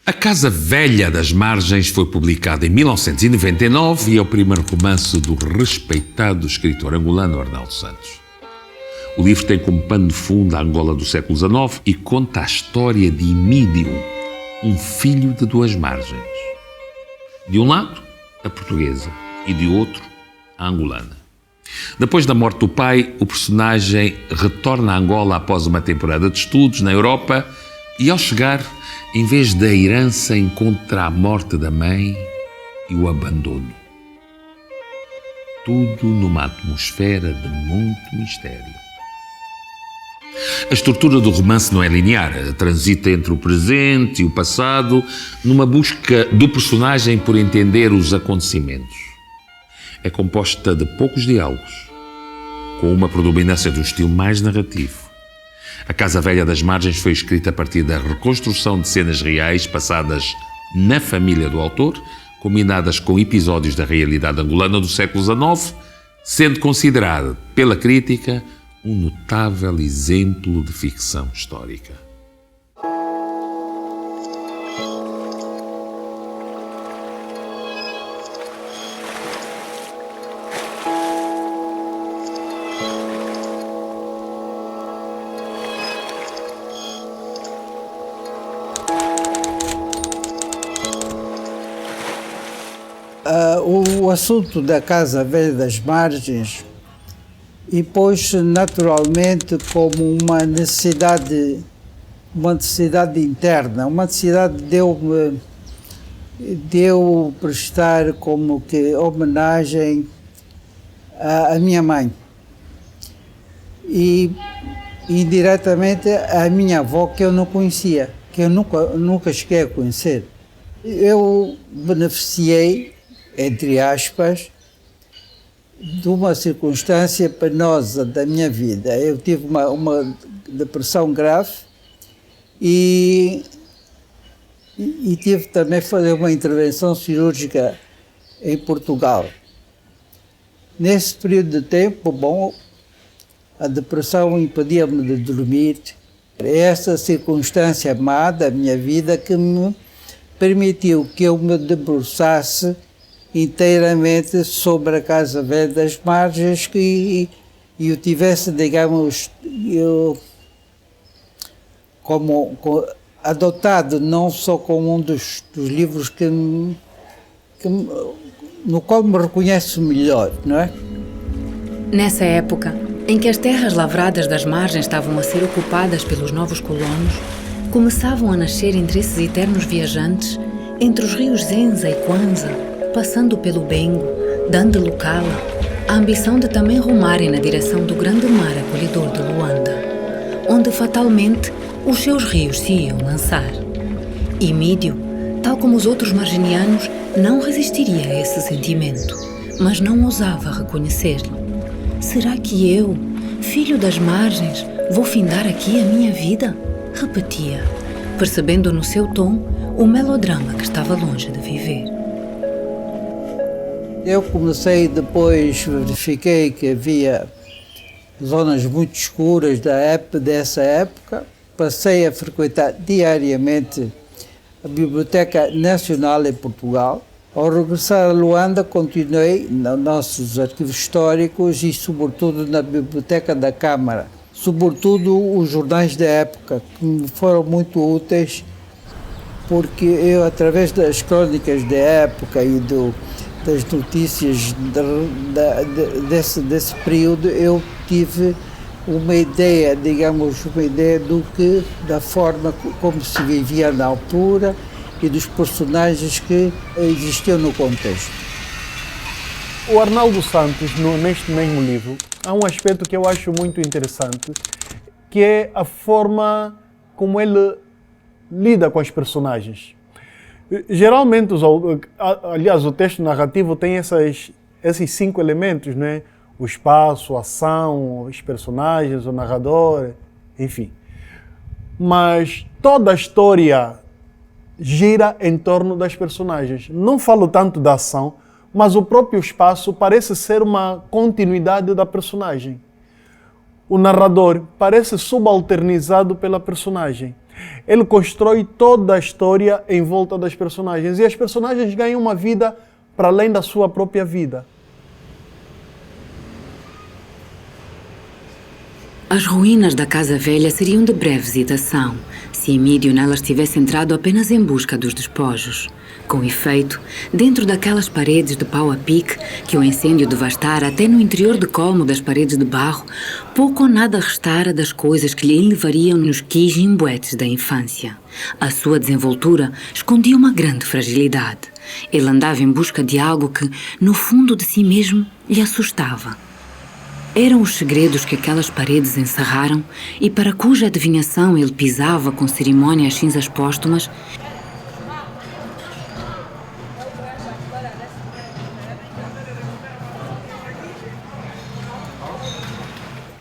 A Casa Velha das Margens foi publicada em 1999 e é o primeiro romance do respeitado escritor angolano Arnaldo Santos. O livro tem como pano de fundo a Angola do século XIX e conta a história de Emídio, um filho de duas margens. De um lado, a portuguesa, e de outro, a angolana. Depois da morte do pai, o personagem retorna a Angola após uma temporada de estudos na Europa e, ao chegar, em vez da herança, encontra a morte da mãe e o abandono. Tudo numa atmosfera de muito mistério. A estrutura do romance não é linear, transita entre o presente e o passado, numa busca do personagem por entender os acontecimentos. É composta de poucos diálogos, com uma predominância do estilo mais narrativo. A Casa Velha das Margens foi escrita a partir da reconstrução de cenas reais passadas na família do autor, combinadas com episódios da realidade angolana do século XIX, sendo considerada pela crítica um notável exemplo de ficção histórica. O assunto da Casa Velha das Margens impôs-se naturalmente como uma necessidade interna, uma necessidade de eu prestar como que homenagem à minha mãe e indiretamente à minha avó, que eu não conhecia, que eu nunca cheguei a conhecer. Eu beneficiei, entre aspas, de uma circunstância penosa da minha vida. Eu tive uma depressão grave e tive também que fazer uma intervenção cirúrgica em Portugal. Nesse período de tempo, a depressão impedia-me de dormir. É essa circunstância má da minha vida que me permitiu que eu me debruçasse inteiramente sobre a Casa Velha das Margens e eu tivesse, digamos, adotado não só como um dos livros no qual me reconheço melhor, não é? Nessa época, em que as terras lavradas das margens estavam a ser ocupadas pelos novos colonos, começavam a nascer interesses eternos viajantes entre os rios Zenza e Kwanza, passando pelo Bengo, Dande Lucala, a ambição de também rumarem na direção do grande mar acolhedor de Luanda, onde fatalmente os seus rios se iam lançar. Emídio, tal como os outros marginianos, não resistiria a esse sentimento, mas não ousava reconhecer-lhe. Será que eu, filho das margens, vou findar aqui a minha vida? Repetia, percebendo no seu tom o melodrama que estava longe de viver. Eu comecei depois, verifiquei que havia zonas muito escuras dessa época. Passei a frequentar diariamente a Biblioteca Nacional em Portugal. Ao regressar a Luanda, continuei nos nossos arquivos históricos e, sobretudo, na Biblioteca da Câmara. Sobretudo os jornais da época, que me foram muito úteis, porque eu, através das crónicas da época e das notícias desse período, eu tive uma ideia, da forma como se vivia na altura e dos personagens que existiam no contexto. O Arnaldo Santos, neste mesmo livro, há um aspecto que eu acho muito interessante, que é a forma como ele lida com as personagens. Geralmente, aliás, o texto narrativo tem esses 5 elementos, né? O espaço, a ação, os personagens, o narrador, enfim. Mas toda a história gira em torno das personagens. Não falo tanto da ação, mas o próprio espaço parece ser uma continuidade da personagem. O narrador parece subalternizado pela personagem. Ele constrói toda a história em volta das personagens. E as personagens ganham uma vida para além da sua própria vida. As ruínas da Casa Velha seriam de breve visitação, se Emídio nelas tivesse entrado apenas em busca dos despojos. Com efeito, dentro daquelas paredes de pau a pique que o incêndio devastara até no interior de colmo das paredes de barro, pouco ou nada restara das coisas que lhe elevariam nos quis imbuetes da infância. A sua desenvoltura escondia uma grande fragilidade. Ele andava em busca de algo que, no fundo de si mesmo, lhe assustava. Eram os segredos que aquelas paredes encerraram e para cuja adivinhação ele pisava com cerimônia as cinzas póstumas.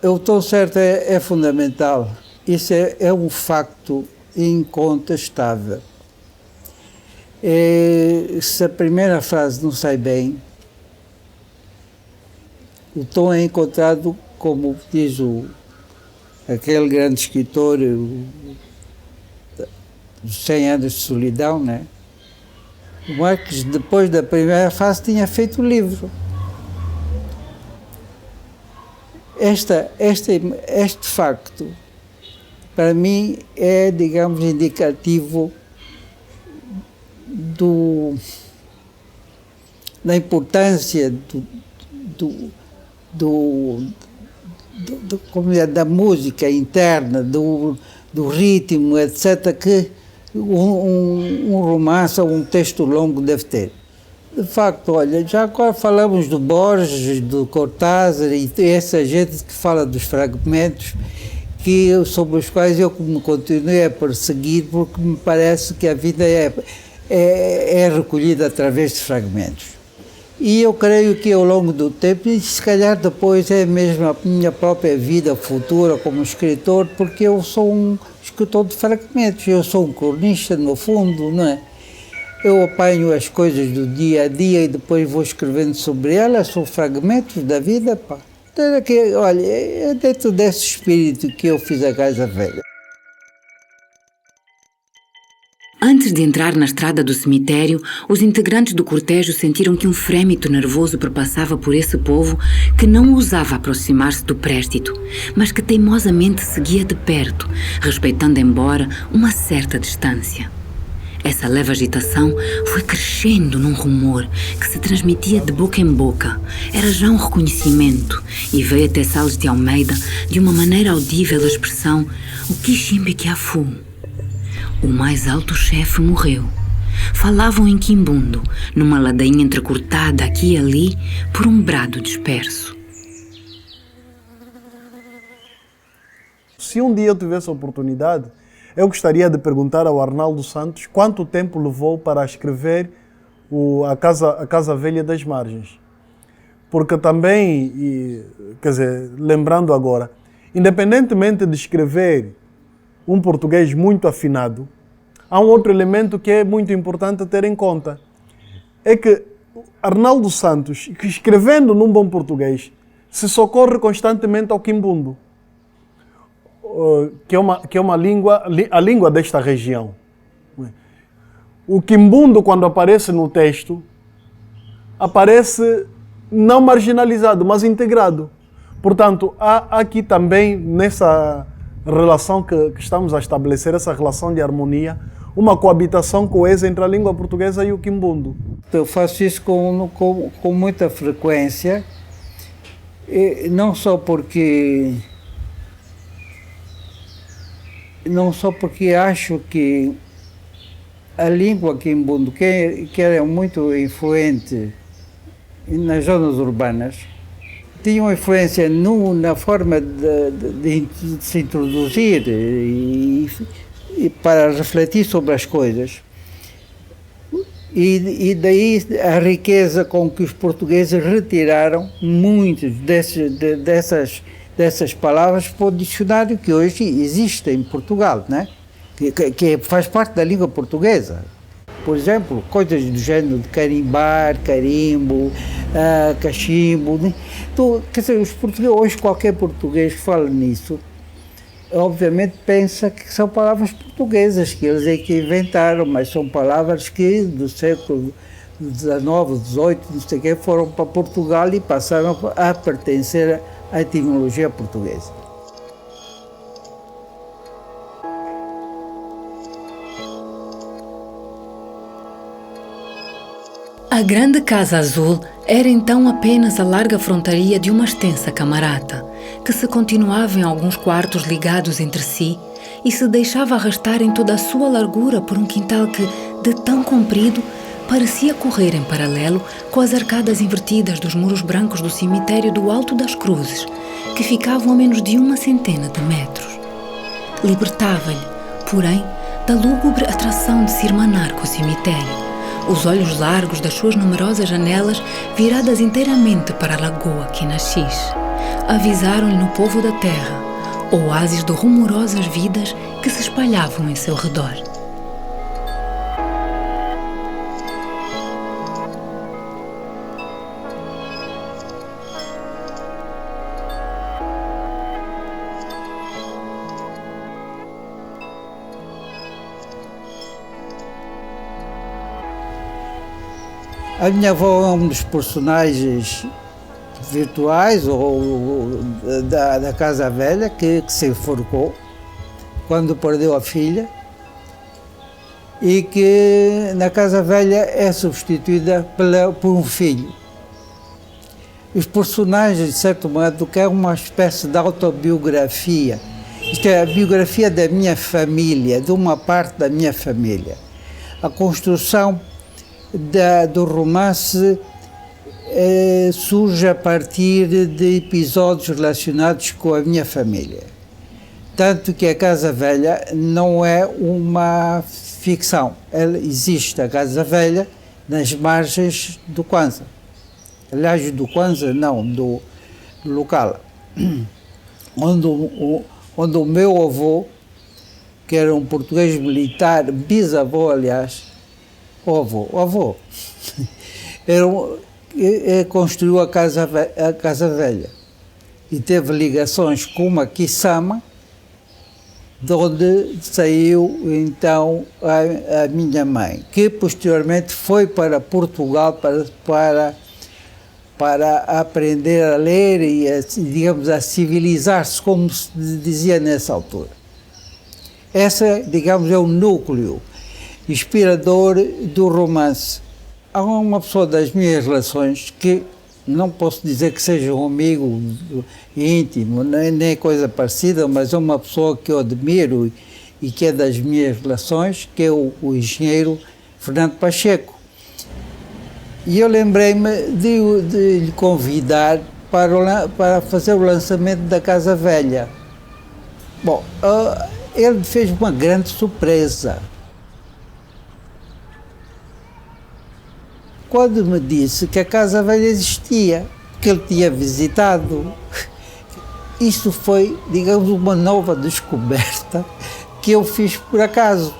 O tom certo é fundamental. Isso é um facto incontestável. Se a primeira frase não sai bem, o tom é encontrado, como diz aquele grande escritor, dos 100 anos de solidão, né? O Marques, depois da primeira frase, tinha feito o livro. Este facto, para mim, é, digamos, indicativo da importância da música interna, do ritmo, etc., que um romance ou um texto longo deve ter. De facto, olha, já agora falamos do Borges, do Cortázar e essa gente que fala dos fragmentos, sobre os quais eu me continuei a perseguir, porque me parece que a vida é recolhida através de fragmentos. E eu creio que ao longo do tempo, e se calhar depois é mesmo a minha própria vida futura como escritor, porque eu sou um escritor de fragmentos, eu sou um cronista no fundo, não é? Eu apanho as coisas do dia a dia e depois vou escrevendo sobre elas, são fragmentos da vida, pá. Olha, é dentro desse espírito que eu fiz a Casa Velha. Antes de entrar na estrada do cemitério, os integrantes do cortejo sentiram que um frêmito nervoso perpassava por esse povo que não ousava aproximar-se do préstito, mas que teimosamente seguia de perto, respeitando embora uma certa distância. Essa leve agitação foi crescendo num rumor que se transmitia de boca em boca. Era já um reconhecimento e veio até Salles de Almeida de uma maneira audível a expressão "O Quiximbe que afu". O mais alto chefe morreu. Falavam em Quimbundo, numa ladainha entrecortada aqui e ali por um brado disperso. Se um dia eu tivesse a oportunidade, eu gostaria de perguntar ao Arnaldo Santos quanto tempo levou para escrever a Casa Velha das Margens. Porque também, quer dizer, lembrando agora, independentemente de escrever um português muito afinado, há um outro elemento que é muito importante ter em conta. É que Arnaldo Santos, que escrevendo num bom português, se socorre constantemente ao quimbundo, que é uma língua, a língua desta região. O quimbundo, quando aparece no texto, aparece não marginalizado, mas integrado. Portanto, há aqui também, nessa relação que estamos a estabelecer, essa relação de harmonia, uma coabitação coesa entre a língua portuguesa e o quimbundo. Eu faço isso com muita frequência, não só porque acho que a língua quimbundo, que era muito influente nas zonas urbanas, tinha uma influência na forma de se introduzir e para refletir sobre as coisas. E daí a riqueza com que os portugueses retiraram muitas dessas palavras para o dicionário que hoje existe em Portugal, né? que faz parte da língua portuguesa. Por exemplo, coisas do gênero de carimbar, carimbo, cachimbo. Né? Então, quer dizer, os portugueses, hoje qualquer português que fala nisso obviamente pensa que são palavras portuguesas, que eles é que inventaram, mas são palavras que do século XIX, XVIII, não sei o quê, foram para Portugal e passaram a pertencer à etimologia portuguesa. A grande Casa Azul era então apenas a larga frontaria de uma extensa camarata, que se continuava em alguns quartos ligados entre si e se deixava arrastar em toda a sua largura por um quintal que, de tão comprido, parecia correr em paralelo com as arcadas invertidas dos muros brancos do cemitério do Alto das Cruzes, que ficavam a menos de 100 de metros. Libertava-lhe, porém, da lúgubre atração de se irmanar com o cemitério. Os olhos largos das suas numerosas janelas, viradas inteiramente para a lagoa que nascis, avisaram-lhe no povo da terra, oásis de rumorosas vidas que se espalhavam em seu redor. A minha avó é um dos personagens virtuais da Casa Velha que se enforcou quando perdeu a filha e que na Casa Velha é substituída por um filho. Os personagens, de certo modo, que é uma espécie de autobiografia. Isto é a biografia da minha família, de uma parte da minha família. A construção do romance surge a partir de episódios relacionados com a minha família. Tanto que a Casa Velha não é uma ficção. Ela existe, a Casa Velha, nas margens do Kwanza. Aliás, do Kwanza não, do local. Onde o meu avô, que era um português militar, bisavô, aliás, o avô, construiu a Casa Velha e teve ligações com uma Kisama, de onde saiu então a minha mãe, que posteriormente foi para Portugal para aprender a ler e, digamos, a civilizar-se, como se dizia nessa altura. Essa, digamos, é o núcleo inspirador do romance. Há uma pessoa das minhas relações que não posso dizer que seja um amigo íntimo, nem coisa parecida, mas é uma pessoa que eu admiro e que é das minhas relações, que é o engenheiro Fernando Pacheco. E eu lembrei-me de lhe convidar para fazer o lançamento da Casa Velha. Bom, ele fez uma grande surpresa. Quando me disse que a Casa Velha existia, que ele tinha visitado, isso foi, digamos, uma nova descoberta que eu fiz por acaso.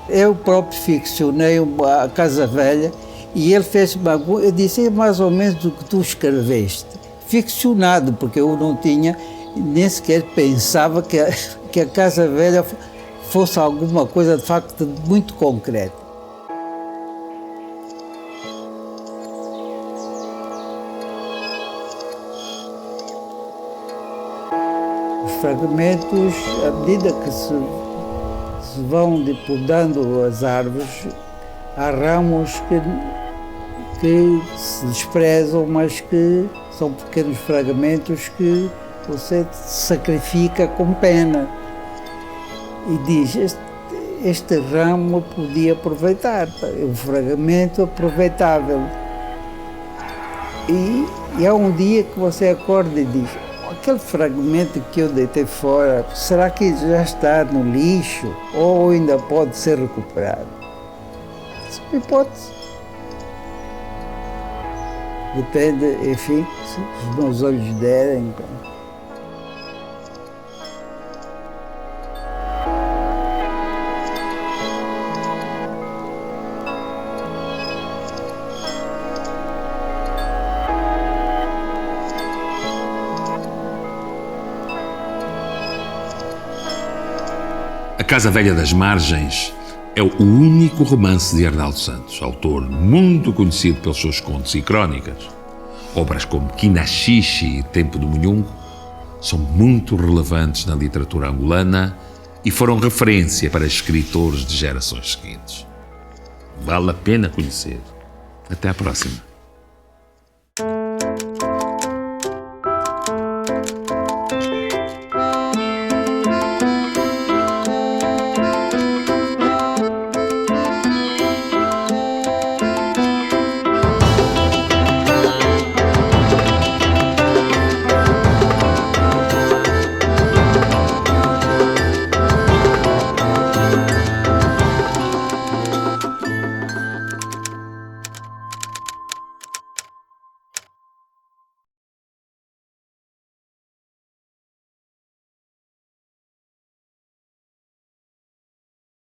Eu próprio ficcionei a Casa Velha e ele fez-me eu disse, é mais ou menos o que tu escreveste. Ficcionado, porque eu não tinha, nem sequer pensava que a Casa Velha fosse alguma coisa de facto muito concreta. Fragmentos, à medida que se vão podando as árvores, há ramos que se desprezam, mas que são pequenos fragmentos que você sacrifica com pena. E diz, este ramo eu podia aproveitar, é um fragmento aproveitável. E há um dia que você acorda e diz, aquele fragmento que eu deitei fora, será que já está no lixo ou ainda pode ser recuperado? Isso é uma hipótese. Depende, enfim, se os meus olhos derem. A Casa Velha das Margens é o único romance de Arnaldo Santos, autor muito conhecido pelos seus contos e crónicas. Obras como Quinaxixe e Tempo do Munhungo são muito relevantes na literatura angolana e foram referência para escritores de gerações seguintes. Vale a pena conhecer. Até à próxima.